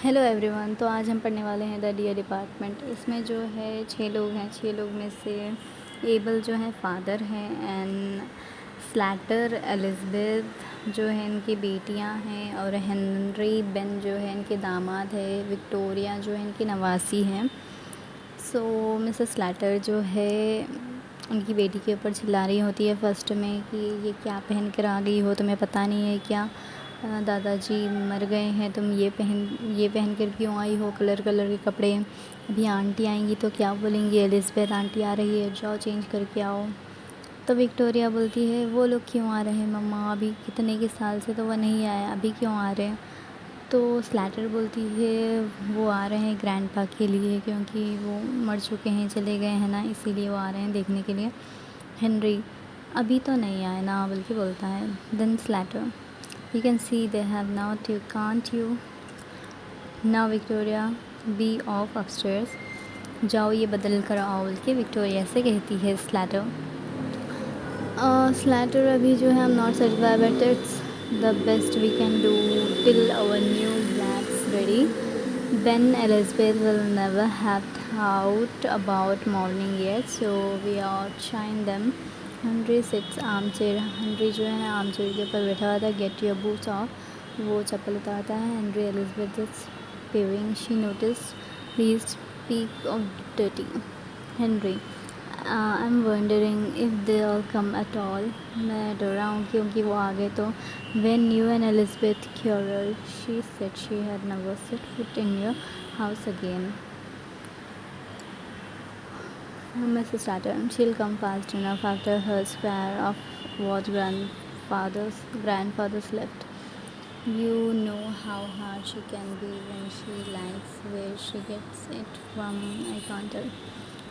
Hello everyone. तो आज हम पढ़ने वाले हैं द डियर डिपार्टमेंट। इसमें जो है 6 लोग हैं। 6 लोग में से एबल जो है फादर हैं एंड स्लैटर एलिज़ाबेथ जो है इनकी बेटियां हैं, और हेनरी बेन जो है इनके दामाद है। विक्टोरिया जो है इनकी नवासी हैं। सो मिसेस स्लैटर जो है उनकी बेटी के ऊपर चिल्ला रही होती है फर्स्ट में कि ये क्या पहन कर आ गई हो, तुम्हें पता नहीं है क्या दादाजी मर गए हैं, तुम ये पहन कर क्यों आई हो, कलर कलर के कपड़े। अभी आंटी आएंगी तो क्या बोलेंगी, एलिज़ाबेथ आंटी आ रही है, जाओ चेंज करके आओ। तो विक्टोरिया बोलती है वो लोग क्यों आ रहे हैं मम्मा, अभी कितने के साल से तो वो नहीं आया, अभी क्यों आ रहे हैं। तो स्लैटर बोलती है वो आ रहे हैं ग्रैंडपा के लिए, क्योंकि वो मर चुके हैं, चले गए हैं ना, इसीलिए वो आ रहे हैं देखने के लिए। हेनरी अभी तो नहीं आए ना बल्कि बोलता है। Then Slater you can see they have not you can't you now Victoria be off upstairs, जाओ ये बदल कर आओ बोल के विक्टोरिया से कहती है स्लैटर। स्लैटर अभी जो है I am not satisfied but it's the best we can do till our new blacks ready, then Elizabeth will never have thought about morning yet, so we outshine them. Henry sits armchair. Henry जो है armchair के ऊपर बैठा हुआ था। Get your boots off. वो चप्पल उतारता है। Henry Elizabeth is peering. She noticed. Please speak of dirty. Henry I'm wondering if they'll come at all. मैं डर रहा हूँ क्योंकि वो आ गए तो। When you and Elizabeth quarreled, she said she had never set foot in your house again. Mrs. Saturn, she'll come fast enough after her spare of what grandfather's left. You know how hard she can be when she likes, where she gets it from, I can't tell.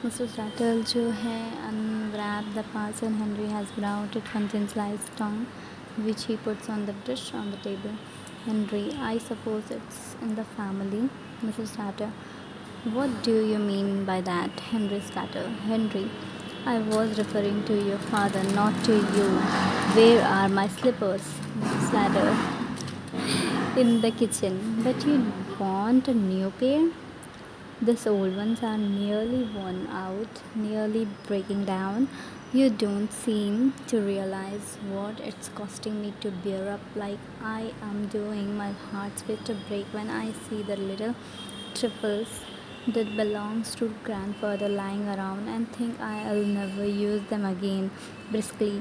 Mr. Rattle जो है unwrapped the parcel Henry has brought. It contains sliced tongue, which he puts on the dish on the table. Henry, I suppose it's in the family. Mrs. Rattle, what do you mean by that? Henry Rattle, Henry, I was referring to your father, not to you. Where are my slippers? Slatter, in the kitchen. But you want a new pair? These old ones are nearly worn out, nearly breaking down. You don't seem to realize what it's costing me to bear up like I am doing. My heart's fit to break when I see the little trifles that belongs to grandfather lying around and think I'll never use them again. Briskly,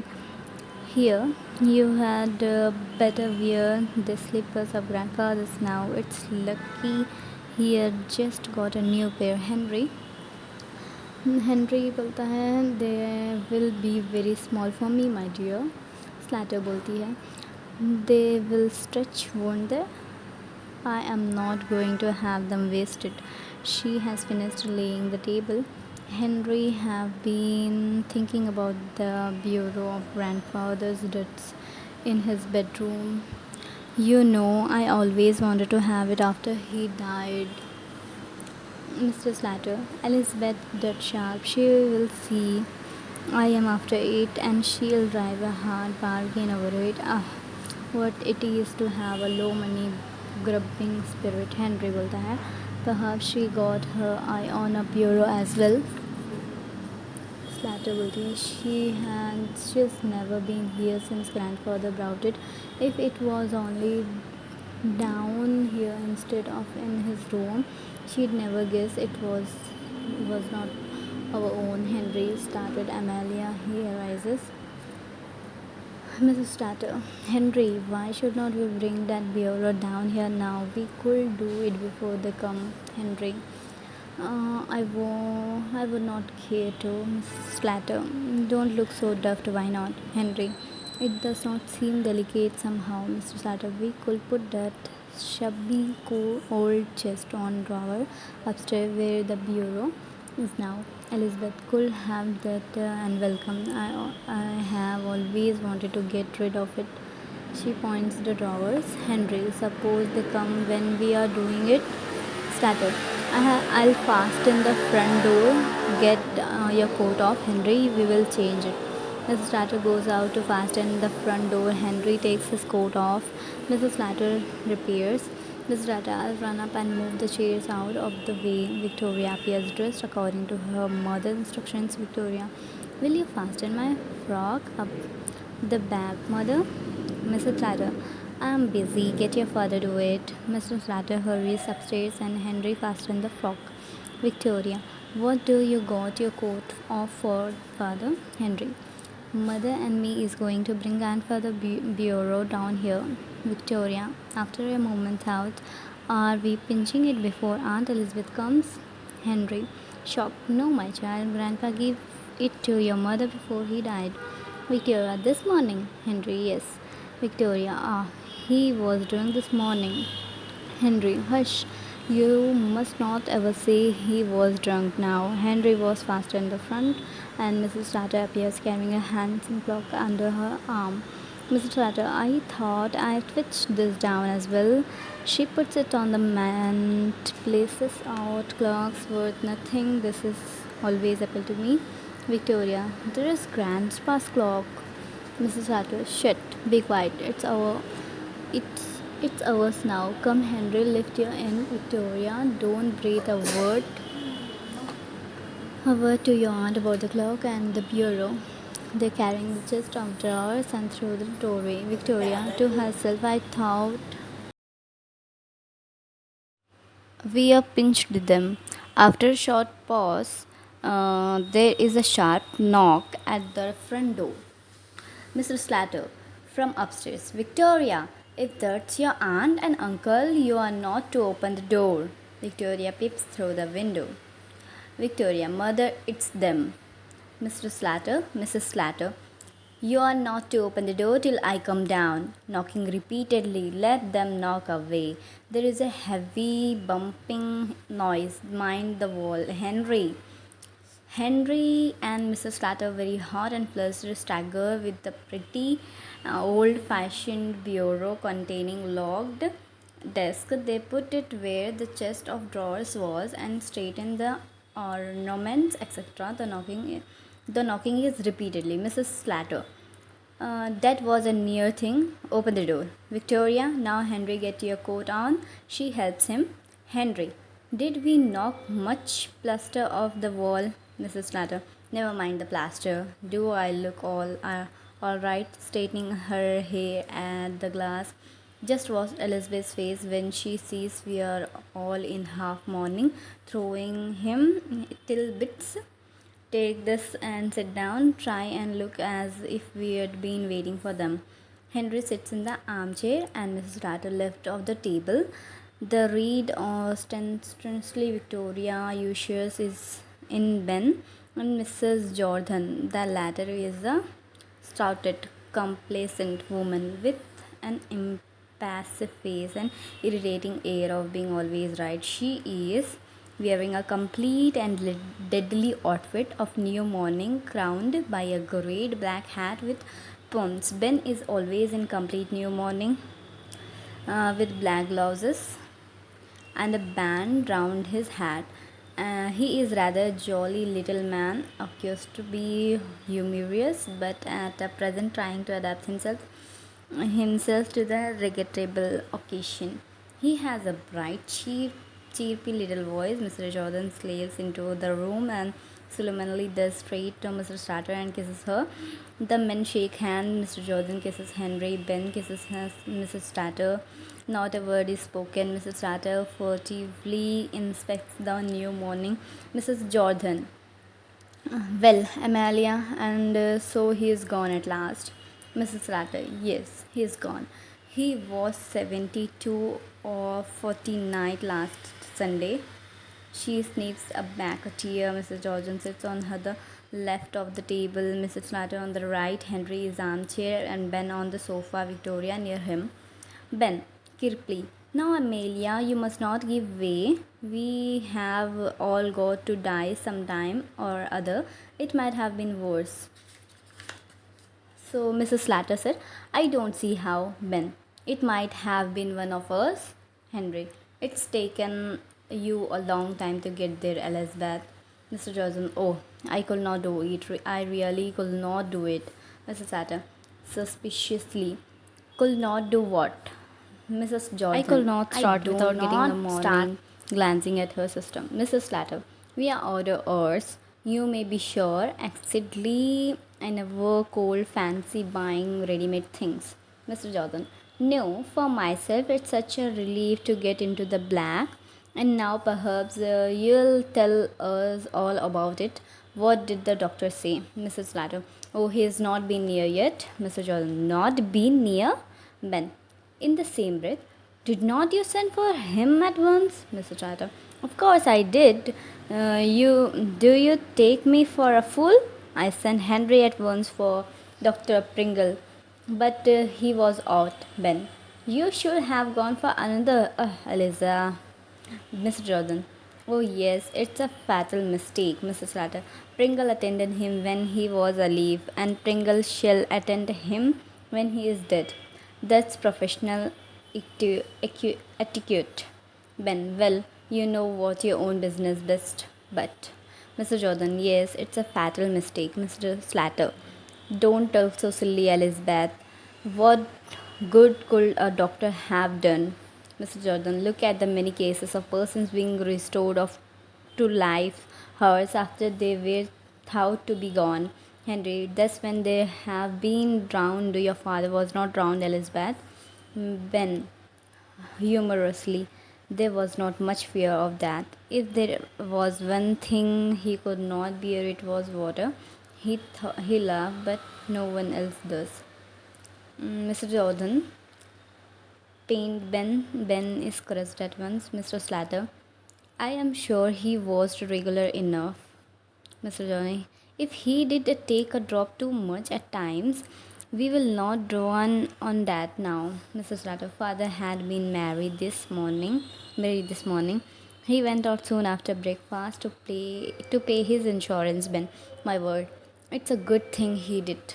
here, you had better wear the slippers of grandfather's now. It's lucky he had just got a new pair. Henry बोलता है they will be very small for me my dear. Slater बोलती है they will stretch, won't they? I am not going to have them wasted. She has finished laying the table. Henry have been thinking about the bureau of grandfather's debts in his bedroom. You know, I always wanted to have it after he died. Mr. Slater, Elizabeth dead sharp. She will see I am after it and she'll drive a hard bargain over it. Ah, what it is to have a low money grubbing spirit. Henry बोलता है perhaps she got her eye on a bureau as well. Slater बोलती है she's never been here since grandfather brought it. If it was only down here instead of in his room, she'd never guess it was not our own. Henry started. Amelia, he arises. Mrs. Stater, Henry, why should not we bring that bureau down here now? We could do it before they come. Henry, I would not care to. Mrs. Slater, don't look so daft. Why not? Henry, it does not seem delicate somehow. Mr. Slater, we could put that shabby old chest on drawer upstairs where the bureau is now. Elizabeth could have that and welcome. I have always wanted to get rid of it. She points the drawers. Henry, suppose they come when we are doing it. Started. I'll fasten the front door. Get your coat off, Henry. We will change it. Mrs. Slater goes out to fasten the front door. Henry takes his coat off. Mrs. Slater repairs. Miss Rata, I'll run up and move the chairs out of the way. Victoria appears dressed according to her mother's instructions. Victoria, will you fasten my frock up the back, mother? Mrs. Slatter, I'm busy. Get your father to it. Mr. Slatter hurries upstairs and Henry fastens the frock. Victoria, what do you got your coat off for, father? Henry, mother and me is going to bring grandfather bureau down here. Victoria, after a moment's thought, are we pinching it before Aunt Elizabeth comes? Henry, shocked. No, my child. Grandpa gave it to your mother before he died. Victoria, this morning. Henry, yes. Victoria, he was drunk this morning. Henry, hush. You must not ever say he was drunk now. Henry was faster in the front, and Mrs. Tratter appears carrying a handsome clock under her arm. Mrs. Tratter, I thought I twitched this down as well. She puts it on the mantel, places out clocks worth nothing. This is always appeal to me. Victoria, there is Grandpa's clock. Mrs. Tratter, shut, be quiet. It's ours now. Come, Henry, lift your end. Victoria, don't breathe a word to your aunt about the clock and the bureau. They're carrying the chest of drawers and through the doorway. Victoria, to herself, I thought we have pinched them. After a short pause, there is a sharp knock at the front door. Mr. Slatter from upstairs. Victoria, if that's your aunt and uncle, you are not to open the door. Victoria peeps through the window. Victoria, mother, it's them. Mr. Slatter, Mrs. Slatter, you are not to open the door till I come down. Knocking repeatedly, let them knock away. There is a heavy bumping noise. Mind the wall. Henry and Mrs. Slatter, very hot and flustered, stagger with the pretty old-fashioned bureau containing locked desk. They put it where the chest of drawers was and straighten the ornaments, etc. The knocking is repeatedly. Mrs. Slatter. That was a near thing. Open the door. Victoria, now Henry, get your coat on. She helps him. Henry, did we knock much plaster off the wall? Mrs. Slatter, never mind the plaster. Do I look all right? Straightening her hair at the glass. Just watch Elizabeth's face when she sees we are all in half mourning, throwing him till bits. Take this and sit down. Try and look as if we had been waiting for them. Henry sits in the armchair and Mrs. Ratter left of the table. The read ostensibly Victoria Ushers is in Ben and Mrs. Jordan. The latter is a stouted, complacent woman with an impassive face and irritating air of being always right. She is wearing a complete and deadly outfit of new mourning, crowned by a great black hat with pomps. Ben is always in complete new mourning with black blouses and a band round his hat. He is rather a jolly little man, accused to be humorous, but at present trying to adapt himself to the regrettable occasion. He has a bright, chirpy little voice. Mr. Jordan slaves into the room and solemnly does straight to Mr. Stratter and kisses her. The men shake hands. Mr. Jordan kisses Henry. Ben kisses Mrs. Stratter. Not a word is spoken. Mrs. Stratter furtively inspects the new morning. Mrs. Jordan. Well, Amalia, and so he is gone at last. Mrs. Stratter. Yes, he is gone. He was 72 or 49 last Sunday. She sniffs back a tear. Mrs. Jordan sits on the left of the table, Mrs. Slatter on the right, Henry is armchair, and Ben on the sofa, Victoria near him. Ben, Kirpley. Now, Amelia, you must not give way. We have all got to die sometime or other. It might have been worse. So Mrs. Slatter said, I don't see how, Ben. It might have been one of us. Henry, it's taken you a long time to get there, Elizabeth. Mr. Johnson, oh, I could not do it. I really could not do it. Mrs. Slatter, suspiciously, could not do what? Mrs. Jordan. I could not start without getting the morning, glancing at her system. Mrs. Slatter, we are orderers. You may be sure, accidentally I never cold fancy buying ready-made things. Mr. Jordan, no, for myself it's such a relief to get into the black. And now perhaps you'll tell us all about it. What did the doctor say? Mrs. Slatter, oh, he's not been near yet. Mr. Jordan, not been near? Ben, in the same breath, did not you send for him at once? Mr. Chatter, of course I did. Do you take me for a fool? I sent Henry at once for Dr. Pringle, but he was out. Ben, you should have gone for another. Eliza. Mr. Jordan. Oh, yes, it's a fatal mistake, Mrs. Latter. Pringle attended him when he was alive, and Pringle shall attend him when he is dead. That's professional etiquette. Ben, well, you know what your own business best. But, Mr. Jordan, yes, it's a fatal mistake, Mr. Slatter. Don't talk so silly, Elizabeth. What good could a doctor have done? Mr. Jordan, look at the many cases of persons being restored to life hours after they were thought to be gone. Henry, that's when they have been drowned. Your father was not drowned, Elizabeth. Ben, humorously, there was not much fear of that. If there was one thing he could not bear, it was water. He laughed, but no one else does. Mr. Jordan, pained Ben. Ben is crushed at once. Mr. Slatter, I am sure he was regular enough. Mr. Johnny, if he did take a drop too much at times, we will not draw on that now. Mrs. Slatter, father had been married this morning. He went out soon after breakfast to pay his insurance bill. My word, it's a good thing he did.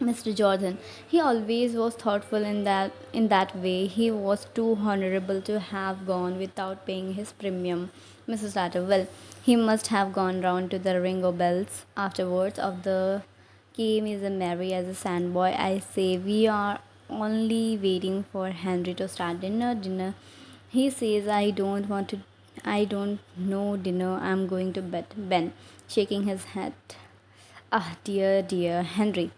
Mr. Jordan, he always was thoughtful in that way. He was too honorable to have gone without paying his premium. Mrs. Latter, well, he must have gone round to the Ringo Bells afterwards. Of the came is a merry as a sandboy. I say we are only waiting for Henry to start dinner. He says I don't know dinner. I'm going to bed. Ben, shaking his head. Ah, dear Henry.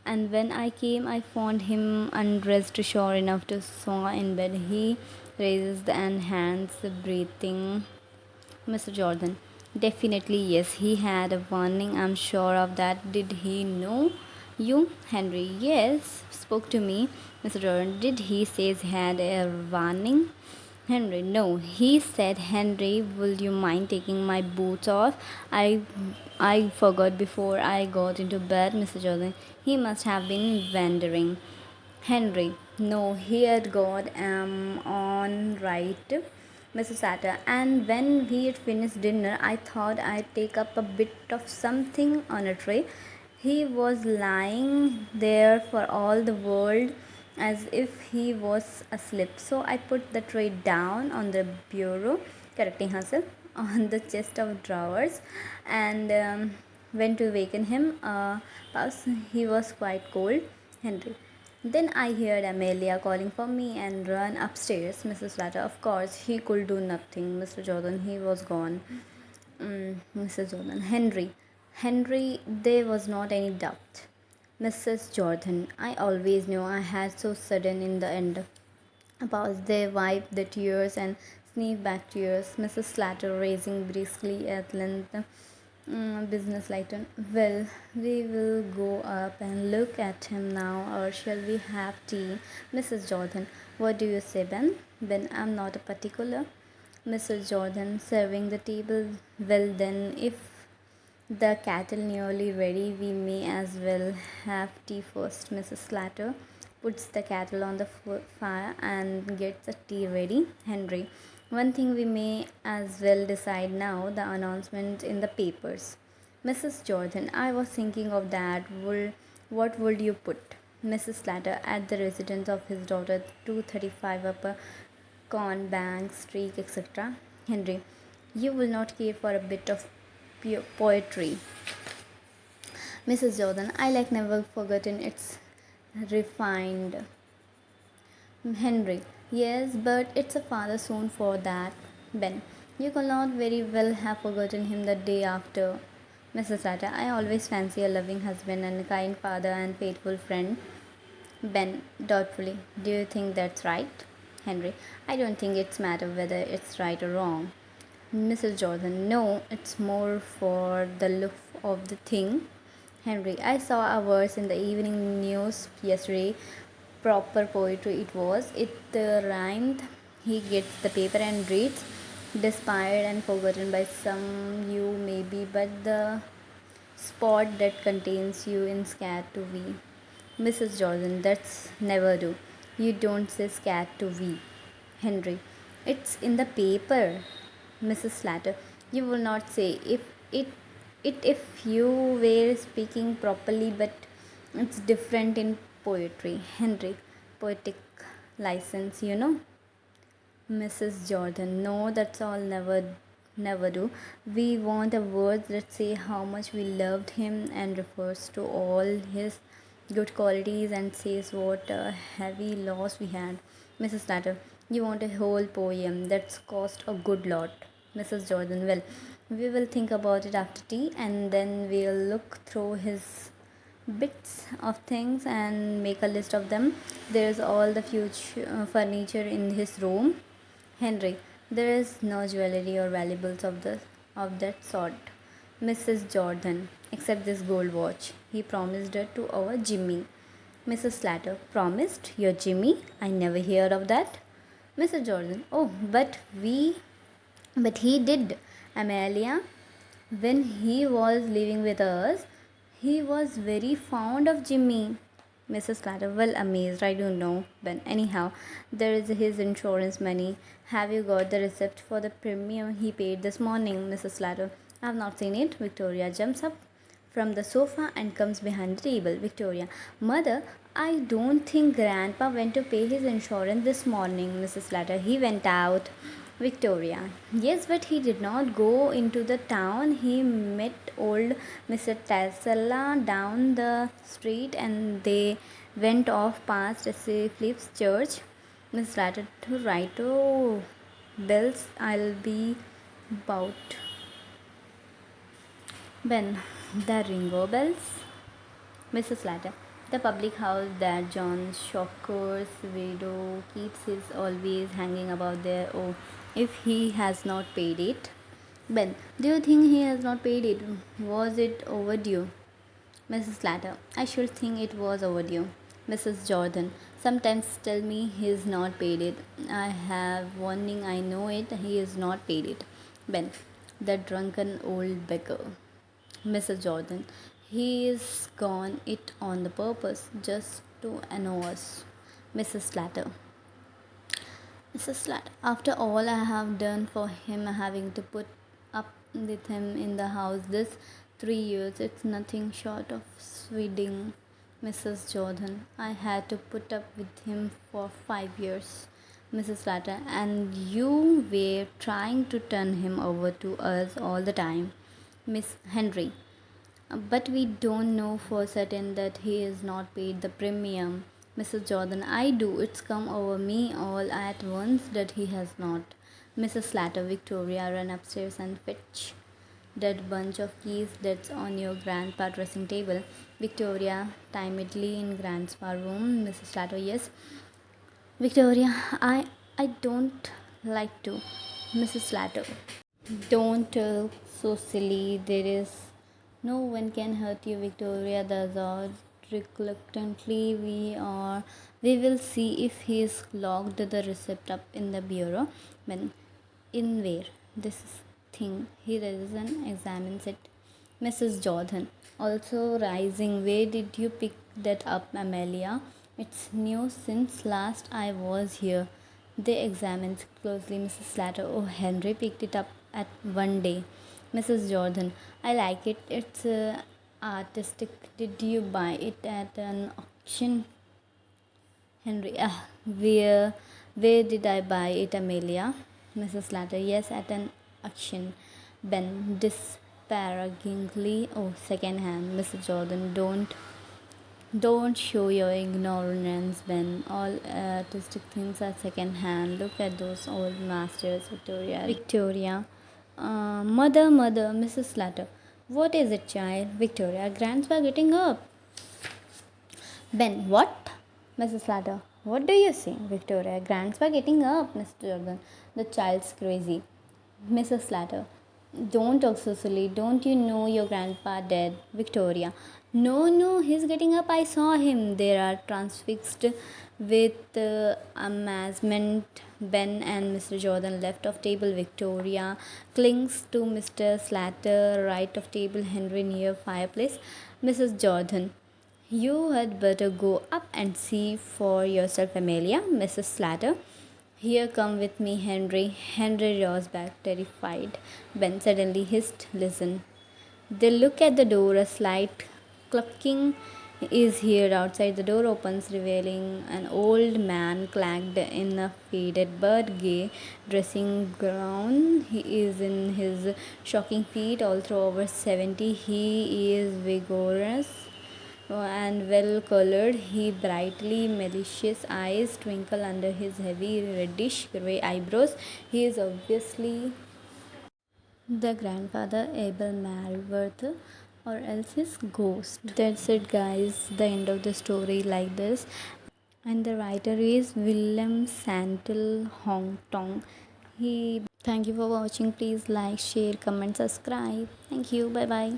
And when I came, I found him undressed, sure enough to saw in bed. He raises the hands, breathing. Mr. Jordan, definitely yes. He had a warning. I'm sure of that. Did he know you, Henry? Yes, spoke to me. Mr. Jordan, did he say he had a warning? Henry, no. He said, Henry, will you mind taking my boots off? I forgot before I got into bed, Mr. Jordan. He must have been wandering. Henry, no, he had got on right, Mrs. Satter. And when we had finished dinner, I thought I'd take up a bit of something on a tray. He was lying there for all the world as if he was asleep. So I put the tray down on the bureau, correcting herself, on the chest of drawers, and went to waken him. He was quite cold. Henry. Then I heard Amelia calling for me and ran upstairs. Mrs. Latter, of course, he could do nothing. Mr. Jordan, he was gone. Mrs. Jordan, Henry, there was not any doubt. Mrs. Jordan, I always knew I had so sudden in the end. Pause. They wiped the tears and sniffed back tears. Mrs. Slatter, raising briskly at length, business lighten. Well, we will go up and look at him now, or shall we have tea? Mrs. Jordan, what do you say, Ben? Ben, I'm not a particular. Mrs. Jordan, serving the table. Well, then, if the kettle nearly ready, we may as well have tea first. Mrs. Slatter puts the kettle on the fire and gets the tea ready. Henry, one thing we may as well decide now, the announcement in the papers. Mrs. Jordan, I was thinking of that. What would you put? Mrs. Slatter, at the residence of his daughter, 235 Upper Cornbank Street, etc. Henry, you will not care for a bit of poetry. Mrs. Jordan, I like never forgotten its refined. Henry, yes, but it's a father soon for that. Ben, you could not very well have forgotten him the day after. Mrs. Latta, I always fancy a loving husband and a kind father and faithful friend. Ben, doubtfully, do you think that's right? Henry, I don't think it's matter whether it's right or wrong. Mrs. Jordan, no, it's more for the look of the thing. Henry, I saw a verse in the evening news yesterday. Proper poetry it was. It rhymed. He gets the paper and reads. Despaired and forgotten by some you maybe, but the spot that contains you in scat to we. Mrs. Jordan, that's never do. You don't say scat to we. Henry, it's in the paper. Mrs. Slatter, you will not say it if you were speaking properly, but it's different in poetry. Henry, poetic license, you know. Mrs. Jordan, no, that's all never do. We want a word that say how much we loved him and refers to all his good qualities and says what a heavy loss we had. Mrs. Latter, you want a whole poem that's cost a good lot. Mrs. Jordan, well, we will think about it after tea and then we'll look through his bits of things and make a list of them. There's all the future furniture in his room. Henry, there is no jewelry or valuables of that sort. Mrs. Jordan, except this gold watch. He promised it to our Jimmy. Mrs. Slatter, promised your Jimmy? I never heard of that. Mrs. Jordan, oh, but he did. Amelia, when he was living with us, he was very fond of Jimmy. Mrs. Clatter, well, amazed. I don't know. But anyhow, there is his insurance money. Have you got the receipt for the premium he paid this morning, Mrs. Clatter? I have not seen it. Victoria jumps up from the sofa and comes behind the table. Victoria, Mother, I don't think Grandpa went to pay his insurance this morning, Mrs. Latter. He went out. Victoria, yes, but he did not go into the town. He met old Mr. Tassella down the street and they went off past St. Philip's Church. Miss Latter to right. Oh, bells, I'll be about. Ben, the Ringo bells. Mrs. Latter, the public house that John Shocker's widow keeps is always hanging about there. Oh, if he has not paid it. Ben, do you think he has not paid it? Was it overdue? Mrs. Latter, I should think it was overdue. Mrs. Jordan, sometimes tell me he's not paid it. I have warning, I know it, he is not paid it. Ben, the drunken old beggar. Mrs. Jordan, he is gone it on the purpose just to annoy us. Mrs. Slatter, Mrs. Slatter, after all I have done for him, having to put up with him in the house this 3 years, it's nothing short of sweeting. Mrs. Jordan, I had to put up with him for 5 years. Mrs. Slatter, and you were trying to turn him over to us all the time. Miss Henry, but we don't know for certain that he is not paid the premium. Mrs. Jordan, I do. It's come over me all at once that he has not. Mrs. Slatter, Victoria, run upstairs and fetch that bunch of keys that's on your grandpa dressing table. Victoria, timidly in grandpa's room. Mrs. Slatter, yes. Victoria, I don't like to. Mrs. Slatter, don't so silly. There is no one can hurt you, Victoria. Does all reluctantly we will see if he is locked the receipt up in the bureau. When in where this thing he raises and examines it. Mrs. Jordan, also rising. Where did you pick that up, Amelia? It's new since last I was here. They examined closely. Mrs. Slatter. Oh, Henry picked it up at one day. Mrs. Jordan, I like it. It's artistic. Did you buy it at an auction? Henry, where did I buy it, Amelia? Mrs. Latter, yes, at an auction. Ben, disparagingly, oh, second hand. Mrs. Jordan, don't Don't show your ignorance, Ben. All artistic things are second hand. Look at those old masters, Victoria. Victoria. Mother, Mrs. Slatter. What is it, child? Victoria. Grandpa getting up. Ben, what? Mrs. Slatter. What do you say? Victoria. Grandpa getting up, Mr. Jordan. The child's crazy. Mrs. Slatter. Don't talk so silly. Don't you know your grandpa dead? Victoria. No, he's getting up. I saw him. They are transfixed with amazement. Ben and Mr. Jordan left of table. Victoria clings to Mr. Slatter, right of table. Henry near fireplace. Mrs. Jordan. You had better go up and see for yourself, Amelia. Mrs. Slatter. Here, come with me, Henry. Henry rose back, terrified. Ben suddenly hissed, listen. They look at the door. A slight clucking is heard outside. The door opens, revealing an old man clad in a faded but gay dressing gown. He is in his shocking feet, although over 70. He is vigorous and well colored. His brightly malicious eyes twinkle under his heavy reddish gray eyebrows. He is obviously the grandfather Abel Marworth or else his ghost. That's it, guys. The end of the story like this. And the writer is Willem Santel Hong Tong. He Thank you for watching. Please like, share, comment, subscribe. Thank you. Bye bye.